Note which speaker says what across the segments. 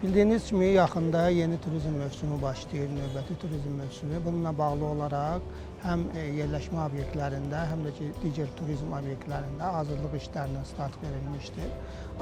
Speaker 1: Bildiğiniz kimi yaxında yeni turizm mövsümü başlayır, növbəti turizm mövsümü. Bununla bağlı olaraq həm yerləşmə obyektlərində, həm də ki, digər turizm obyektlərində hazırlıq işlərinə start verilmişdir.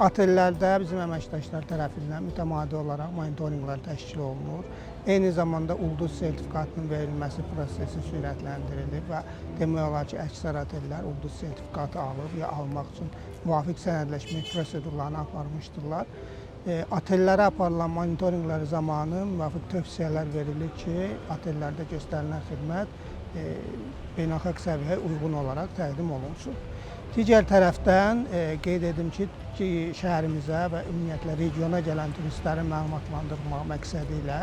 Speaker 1: Otellərdə bizim əməkdaşlar tərəfindən mütəmadi olaraq monitorinqlər təşkil olunur. Eyni zamanda ulduz sertifikatının verilməsi prosesi sürətləndirilir və demək olar ki, əksər otellər ulduz sertifikatı alıb ya almaq üçün müvafiq sənədləşmə prosedurlarını aparmışdırlar. Otellərə aparılan monitorinqlər zamanı müvafiq tövsiyələr verilir ki, otellərdə göstərilən xidmət beynəlxalq səviyyəyə uyğun olaraq təqdim olunsun. Digər tərəfdən qeyd edim ki, şəhərimizə və ümumiyyətlə regiona gələn turistləri məlumatlandırmaq məqsədi ilə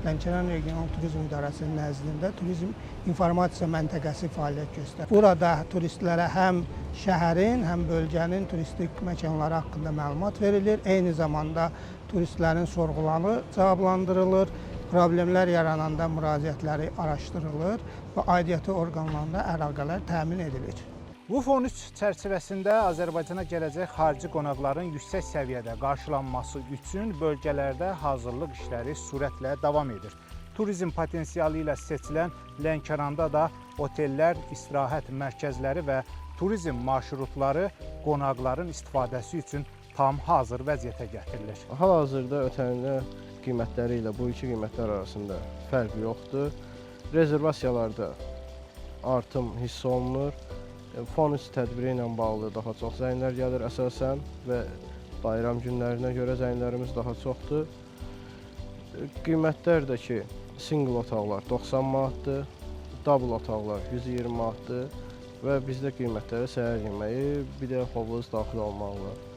Speaker 1: Lənkəran Regional Turizm İdarəsinin nəzdində turizm informasiya məntəqəsi fəaliyyət göstərir. Burada turistlərə həm şəhərin, həm bölgənin turistik məkanları haqqında məlumat verilir. Eyni zamanda turistlərin sorğuları cavablandırılır, problemlər yarananda müraciətləri araşdırılır və aidiyyəti orqanlarında əlaqələr təmin edilir.
Speaker 2: WUF-13 çərçivəsində Azərbaycana gələcək xarici qonaqların yüksək səviyyədə qarşılanması üçün bölgələrdə hazırlıq işləri sürətlə davam edir. Turizm potensialı ilə seçilən Lənkəranda da otellər, istirahət mərkəzləri və turizm marşrutları qonaqların istifadəsi üçün tam hazır vəziyyətə gətirilir.
Speaker 3: Hal-hazırda ötən ilin qiymətləri ilə bu iki qiymətlər arasında fərq yoxdur. Rezervasiyalarda artım hiss olunur. Fon 3 tədbiri ilə bağlı daha çox zənglər gəlir əsasən və bayram günlərinə görə zənglərimiz daha çoxdur. Qiymətlər də ki, single otaqlar 90 manatdır, double otaqlar 120 manatdır və bizdə qiymətlərə səhər yeməyi, bir də hovuz daxil olmalıdır.